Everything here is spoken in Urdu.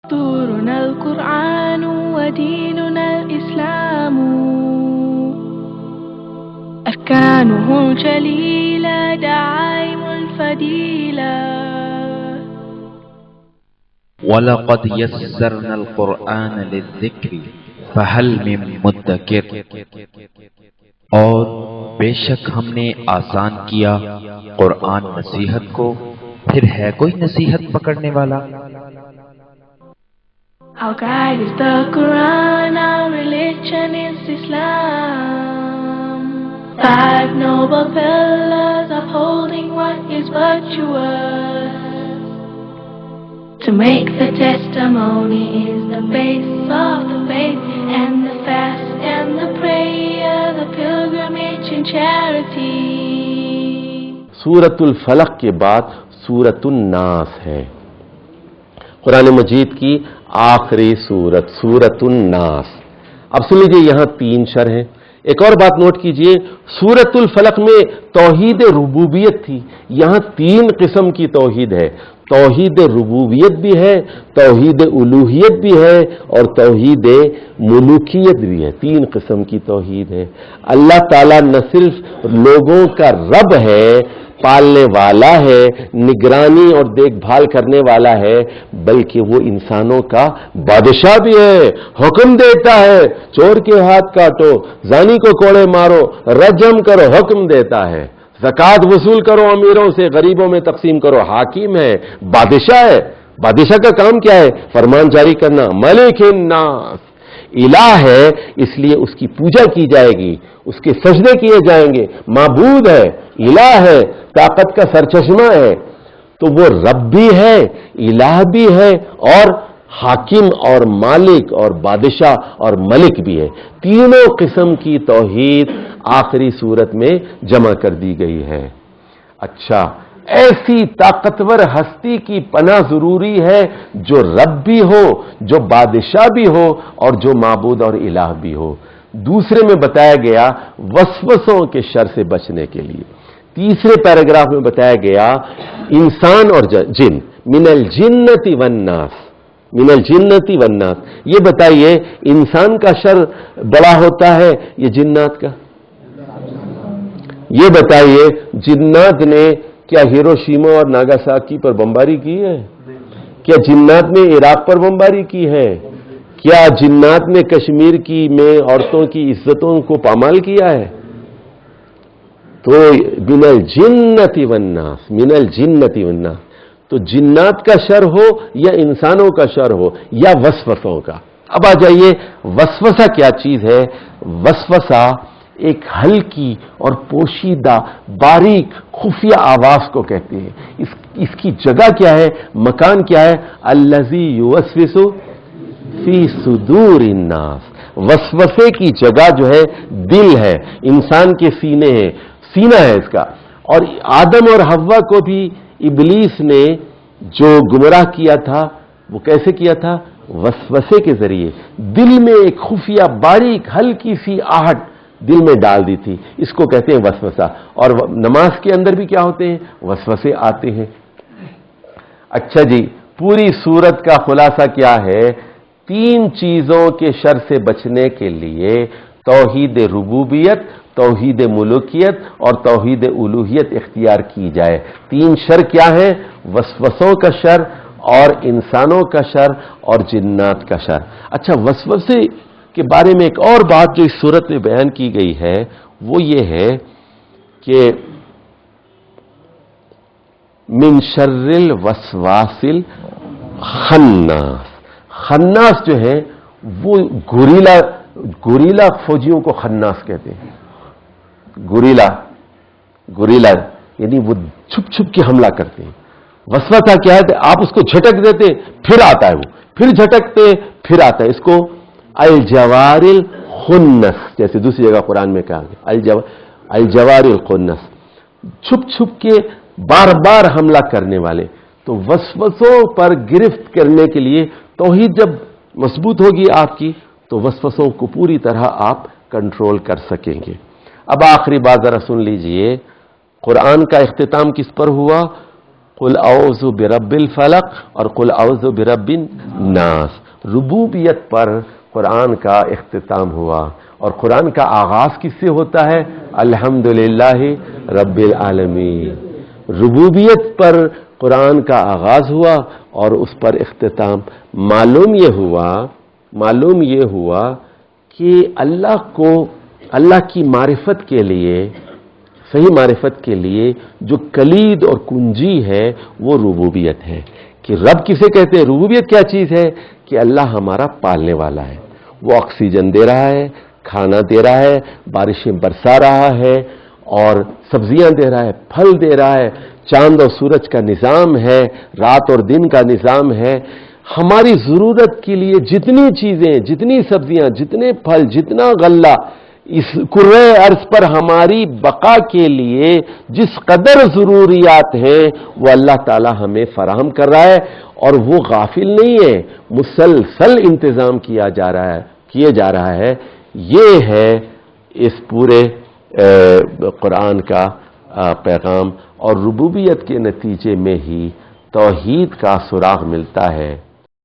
دستورنا القرآن وديننا الإسلام أركانه الجليلة دعائم الفضيلة وَلَقَدْ يَسَّرْنَا الْقُرْآنَ لِلذِّكْرِ فَهَلْ مِن مُّدَّكِرٍ، اور بے شک ہم نے آسان کیا قرآن نصیحت کو، پھر ہے کوئی نصیحت پکڑنے والا؟ Our guide is the Quran, our religion is Islam. 5 noble pillars upholding what is virtuous. To make the testimony is the base of the faith, and the fast and the prayer, the pilgrimage and charity. سورۃ الفلق کے بعد سورۃ الناس ہے، قرآن مجید کی آخری سورت سورۃ الناس۔ اب سن لیجیے، یہاں 3 شر ہیں۔ ایک اور بات نوٹ کیجئے، سورۃ الفلق میں توحید ربوبیت تھی، یہاں 3 قسم کی توحید ہے۔ توحید ربوبیت بھی ہے، توحید الوہیت بھی ہے، اور توحید ملوکیت بھی ہے۔ 3 قسم کی توحید ہے۔ اللہ تعالیٰ نہ صرف لوگوں کا رب ہے، پالنے والا ہے، نگرانی اور دیکھ بھال کرنے والا ہے، بلکہ وہ انسانوں کا بادشاہ بھی ہے۔ حکم دیتا ہے چور کے ہاتھ کاٹو، زانی کو کوڑے مارو، رجم کرو، حکم دیتا ہے۔ زکوٰۃ وصول کرو امیروں سے، غریبوں میں تقسیم کرو، حاکم ہے، بادشاہ ہے۔ بادشاہ کا کام کیا ہے؟ فرمان جاری کرنا۔ ملک الناس، الہ ہے، اس لیے اس کی پوجا کی جائے گی، اس کے سجدے کیے جائیں گے۔ معبود ہے، الہ ہے، طاقت کا سرچشمہ ہے، تو وہ رب بھی ہے، الہ بھی ہے، اور حاکم اور مالک اور بادشاہ اور ملک بھی ہے۔ تینوں قسم کی توحید آخری صورت میں جمع کر دی گئی ہے۔ اچھا، ایسی طاقتور ہستی کی پناہ ضروری ہے جو رب بھی ہو، جو بادشاہ بھی ہو، اور جو معبود اور الہ بھی ہو۔ دوسرے میں بتایا گیا وسوسوں کے شر سے بچنے کے لیے۔ تیسرے پیراگراف میں بتایا گیا انسان اور جن، من الجنت والناس، من الجنت والناس۔ یہ بتائیے انسان کا شر بڑا ہوتا ہے یہ جنات کا؟ یہ بتائیے جنات نے کیا ہیروشیما اور ناگاساکی پر بمباری کی ہے؟ کیا جنات نے عراق پر بمباری کی ہے؟ کیا جنات نے کشمیر کی میں عورتوں کی عزتوں کو پامال کیا ہے؟ تو من الجنت والناس، من الجنت والناس، تو جنات کا شر ہو یا انسانوں کا شر ہو یا وسوسوں کا۔ اب آ جائیے، وسوسہ کیا چیز ہے؟ وسوسہ ایک ہلکی اور پوشیدہ باریک خفیہ آواز کو کہتے ہیں۔ اس کی جگہ کیا ہے، مکان کیا ہے؟ الذی یوسوس فی صدور الناس۔ وسوسے کی جگہ جو ہے دل ہے، انسان کے سینے ہے، سینہ ہے اس کا۔ اور آدم اور حوا کو بھی ابلیس نے جو گمراہ کیا تھا وہ کیسے کیا تھا؟ وسوسے کے ذریعے، دل میں ایک خفیہ باریک ہلکی سی آہٹ دل میں ڈال دی تھی، اس کو کہتے ہیں وسوسہ۔ اور نماز کے اندر بھی کیا ہوتے ہیں؟ وسوسے آتے ہیں۔ اچھا جی، پوری سورت کا خلاصہ کیا ہے؟ 3 چیزوں کے شر سے بچنے کے لیے توحید ربوبیت، توحید ملوکیت اور توحید الوہیت اختیار کی جائے۔ 3 شر کیا ہیں؟ وسوسوں کا شر، اور انسانوں کا شر، اور جنات کا شر۔ اچھا، وسوسے کے بارے میں ایک اور بات جو اس صورت میں بیان کی گئی ہے وہ یہ ہے کہ من شر الوسواس الخناس۔ خناس جو ہے وہ گوریلا فوجیوں کو خناس کہتے ہیں۔ گوریلا یعنی وہ چھپ چھپ کے حملہ کرتے ہیں۔ وسوسہ کیا ہے؟ آپ اس کو جھٹک دیتے پھر آتا ہے، وہ پھر جھٹکتے پھر آتا ہے۔ اس کو الجوار الخنس، جیسے دوسری جگہ قرآن میں کہا گیا الجوار الخنس، چھپ چھپ کے بار بار حملہ کرنے والے۔ تو وسوسوں پر گرفت کرنے کے لیے توحید جب مضبوط ہوگی آپ کی تو وسوسوں کو پوری طرح آپ کنٹرول کر سکیں گے۔ اب آخری بات ذرا سن لیجئے، قرآن کا اختتام کس پر ہوا؟ قل اعوذ برب الفلق اور قل اعوذ برب الناس۔ ربوبیت پر قرآن کا اختتام ہوا، اور قرآن کا آغاز کس سے ہوتا ہے؟ الحمدللہ رب العالمین۔ ربوبیت پر قرآن کا آغاز ہوا اور اس پر اختتام۔ معلوم یہ ہوا کہ اللہ کی معرفت کے لیے، صحیح معرفت کے لیے جو کلید اور کنجی ہے وہ ربوبیت ہے۔ کہ رب کسے کہتے ہیں؟ ربوبیت کیا چیز ہے؟ کہ اللہ ہمارا پالنے والا ہے، وہ آکسیجن دے رہا ہے، کھانا دے رہا ہے، بارشیں برسا رہا ہے، اور سبزیاں دے رہا ہے، پھل دے رہا ہے، چاند اور سورج کا نظام ہے، رات اور دن کا نظام ہے۔ ہماری ضرورت کے لیے جتنی چیزیں، جتنی سبزیاں، جتنے پھل، جتنا غلہ اس کرۂ ارض پر ہماری بقا کے لیے جس قدر ضروریات ہیں وہ اللہ تعالی ہمیں فراہم کر رہا ہے، اور وہ غافل نہیں ہے، مسلسل انتظام کیے جا رہا ہے۔ یہ ہے اس پورے قرآن کا پیغام، اور ربوبیت کے نتیجے میں ہی توحید کا سراغ ملتا ہے۔